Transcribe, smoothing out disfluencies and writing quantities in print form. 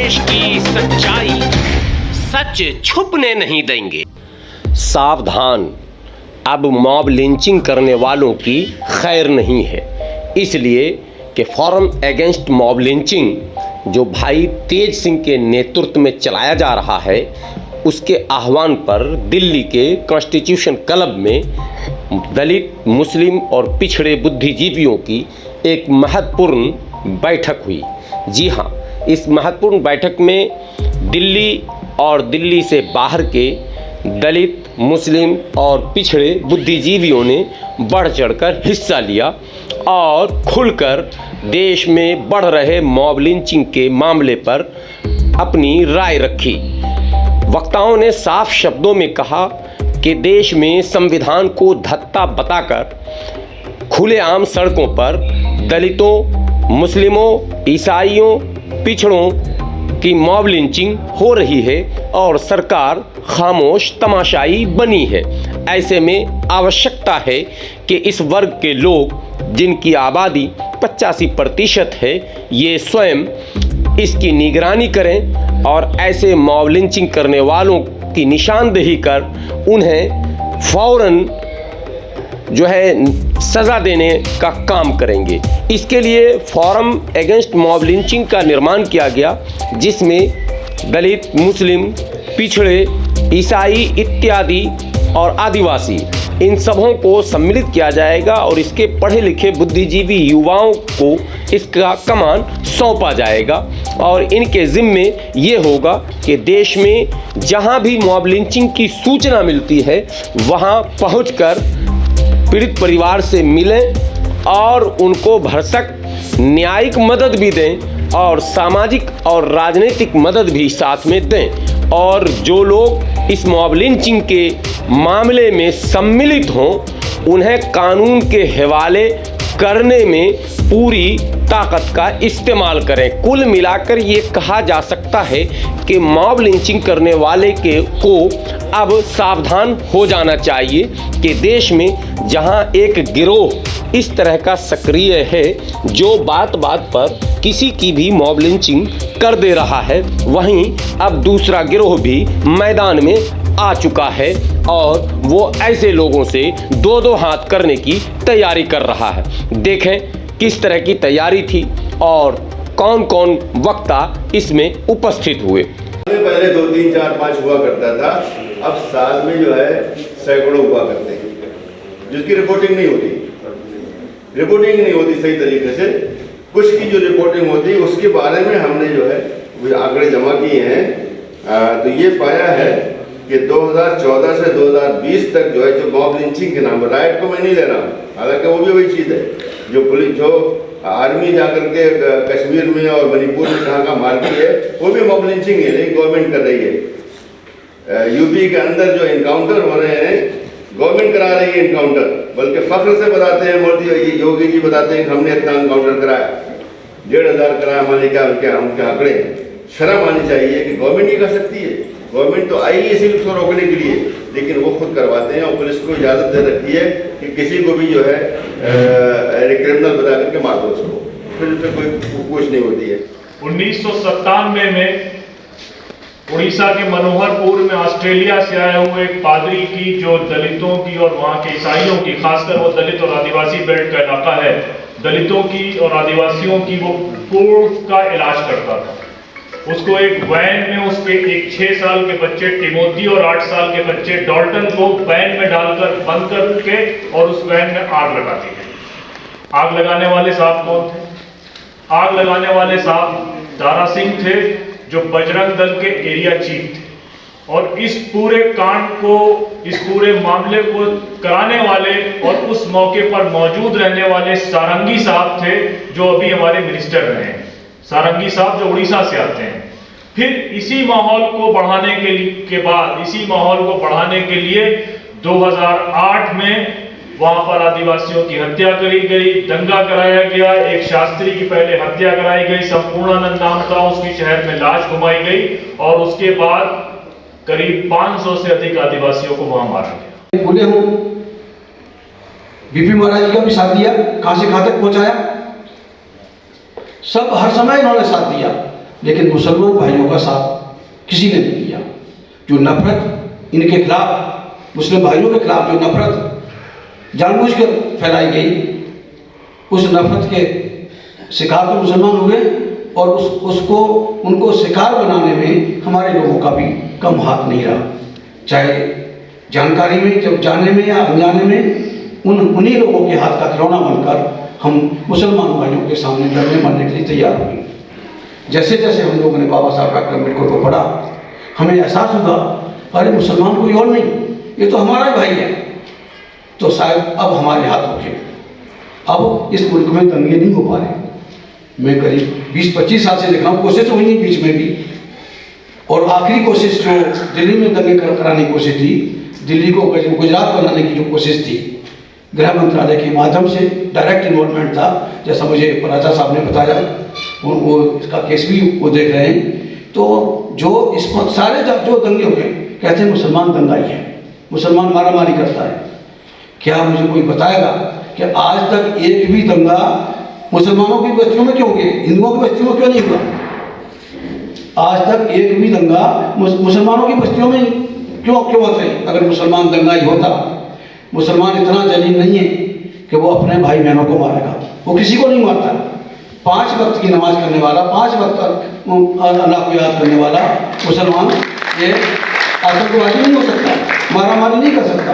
देश की सच्चाई सच छुपने नहीं देंगे। सावधान, अब मॉब लिंचिंग करने वालों की खैर नहीं है। इसलिए कि फोरम अगेंस्ट मॉब लिंचिंग जो भाई तेज सिंह के नेतृत्व में चलाया जा रहा है, उसके आह्वान पर दिल्ली के कॉन्स्टिट्यूशन क्लब में दलित, मुस्लिम और पिछड़े बुद्धिजीवियों की एक महत्वपूर्ण बैठक हुई। जी हाँ, इस महत्वपूर्ण बैठक में दिल्ली और दिल्ली से बाहर के दलित, मुस्लिम और पिछड़े बुद्धिजीवियों ने बढ़ चढ़कर हिस्सा लिया और खुलकर देश में बढ़ रहे मॉब लिंचिंग के मामले पर अपनी राय रखी। वक्ताओं ने साफ शब्दों में कहा कि देश में संविधान को धत्ता बताकर खुलेआम सड़कों पर दलितों, मुस्लिमों, ईसाइयों, पिछड़ों की मॉब लिंचिंग हो रही है और सरकार खामोश तमाशाई बनी है। ऐसे में आवश्यकता है कि इस वर्ग के लोग, जिनकी आबादी 85% है, ये स्वयं इसकी निगरानी करें और ऐसे मॉब लिंचिंग करने वालों की निशानदेही कर उन्हें फौरन जो है सज़ा देने का काम करेंगे। इसके लिए फोरम अगेंस्ट मॉब लिंचिंग का निर्माण किया गया, जिसमें दलित, मुस्लिम, पिछड़े, ईसाई इत्यादि और आदिवासी, इन सबों को सम्मिलित किया जाएगा और इसके पढ़े लिखे बुद्धिजीवी युवाओं को इसका कमान सौंपा जाएगा और इनके ज़िम्मे ये होगा कि देश में जहां भी मॉब लिंचिंग की सूचना मिलती है, वहां पहुंचकर पीड़ित परिवार से मिलें और उनको भरसक न्यायिक मदद भी दें और सामाजिक और राजनीतिक मदद भी साथ में दें। और जो लोग इस मॉब लिंचिंग के मामले में सम्मिलित हों, उन्हें कानून के हवाले करने में पूरी ताकत का इस्तेमाल करें। कुल मिलाकर ये कहा जा सकता है कि मॉब लिंचिंग करने वाले को अब सावधान हो जाना चाहिए कि देश में जहां एक गिरोह इस तरह का सक्रिय है जो बात बात पर किसी की भी मॉब लिंचिंग कर दे रहा है, वहीं अब दूसरा गिरोह भी मैदान में आ चुका है और वो ऐसे लोगों से दो दो हाथ करने की तैयारी कर रहा है। देखें किस तरह की तैयारी थी और कौन कौन वक्ता इसमें उपस्थित हुए। पहले 2, 3, 4, 5 हुआ करता था, अब साल में जो है सैकड़ों हुआ करते हैं, जिसकी रिपोर्टिंग नहीं होती सही तरीके से। कुछ की जो रिपोर्टिंग होती है उसके बारे में हमने जो है वो आंकड़े जमा किए हैं। तो ये पाया है कि 2014 से 2020 तक जो है जो मॉब लिंचिंग के नाम, राइट को मैं नहीं ले रहा हूँ, हालांकि वो भी वही चीज़ है जो पुलिस, जो आर्मी जाकर के कश्मीर में और मणिपुर में जहाँ का मारती है, वो भी मॉब लिंचिंग है, लेकिन गवर्नमेंट कर रही है। यूपी के अंदर जो इनकाउंटर हो रहे हैं, गवर्नमेंट करा रही है इनकाउंटर, बल्कि फख्र से बताते हैं मोदी, योगी जी बताते हैं कि हमने इतना इनकाउंटर कराया, 1500 कराया, माने क्या उनके आंकड़े हैं। शर्म आनी चाहिए कि गवर्नमेंट ये कर सकती है। गवर्नमेंट तो आई है सिर्फ उसको रोकने के लिए, लेकिन वो खुद करवाते हैं और पुलिस को इजाज़त दे रखी है कि किसी को भी जो है क्रिमिनल बता करके मार दो उसको, फिर उससे कोई कुछ नहीं होती है। 1997 में उड़ीसा के मनोहरपुर में ऑस्ट्रेलिया से आए हुए एक पादरी की, जो दलितों की और वहाँ के ईसाइयों की, खासकर वो दलित और आदिवासी बेल्ट का इलाका है, दलितों की और आदिवासियों की वो कोर्ट का इलाज करता था। उसको एक वैन में उस पे एक 6 साल के बच्चे टिमोथी और 8 साल के बच्चे डॉल्टन को वैन में डालकर बंद करके और उस वैन में आग लगा दी गई। आग लगाने वाले साहब कौन थे? आग लगाने वाले साहब दारा सिंह थे, जो बजरंग दल के एरिया चीफ थे। और इस पूरे कांड को, इस पूरे मामले को कराने वाले और उस मौके पर मौजूद रहने वाले सारंगी साहब थे, जो अभी हमारे मिनिस्टर रहे हैं। सारंगी साहब जो उड़ीसा से आते हैं। फिर इसी माहौल को बढ़ाने के लिए 2008 में वहां पर आदिवासियों की हत्या करी गई, दंगा कराया गया, एक शास्त्री की पहले हत्या कराई गई, संपूर्णानंद नाम था, उसकी शहर में लाश घुमाई गई और उसके बाद करीब 500 से अधिक आदिवासियों को वहां मारा गया। बोले हो बीपी महाराज जी का भी साथ दिया, कहां से कहां तक पहुंचाया, सब हर समय इन्होंने साथ दिया। लेकिन मुसलमान भाइयों का साथ किसी ने नहीं किया। जो नफरत इनके खिलाफ, मुस्लिम भाइयों के खिलाफ जो नफरत जानबूझकर फैलाई गई, उस नफरत के शिकार तो मुसलमान हुए और उसको उनको शिकार बनाने में हमारे लोगों का भी कम हाथ नहीं रहा। चाहे जानकारी में, जब जाने में या अनजाने में, उन्हीं लोगों के हाथ का खिलौना बनकर हम मुसलमान भाइयों के सामने लड़ने मरने के लिए तैयार हुए। जैसे जैसे हम लोगों ने बाबा साहब डॉक्टर अम्बेडकर को पढ़ा, हमें एहसास हुआ अरे मुसलमान कोई और नहीं, ये तो हमारा ही भाई है। तो शायद अब हमारे हाथ रुके, अब इस मुल्क में दंगे नहीं हो पा रहे। मैं करीब 20-25 साल से देख रहा हूँ, कोशिश हुई नहीं बीच में भी, और आखिरी कोशिश जो दिल्ली में दंगे कराने की कोशिश थी, दिल्ली को गुजरात बनाने की जो कोशिश थी, गृह मंत्रालय के माध्यम से डायरेक्ट इन्वॉल्वमेंट था, जैसा मुझे राजा साहब ने बताया, वो इसका केस भी वो देख रहे हैं। तो जो इस पर सारे जो दंगे हुए, कहते हैं मुसलमान दंगाई है, मुसलमान मारामारी करता है। क्या मुझे कोई बताएगा कि आज तक एक भी दंगा मुसलमानों की बस्तियों में क्यों हुए, हिंदुओं की बस्तियों में क्यों नहीं हुआ? आज तक एक भी दंगा मुसलमानों की बस्तियों में क्यों होते हैं? अगर मुसलमान दंगाई होता, मुसलमान इतना जलील नहीं है कि वो अपने भाई बहनों को मारेगा, वो किसी को नहीं मारता। 5 वक्त की नमाज करने वाला, 5 वक्त अल्लाह को याद करने वाला मुसलमान ये आतंकवादी नहीं हो सकता, मारामारी नहीं कर सकता।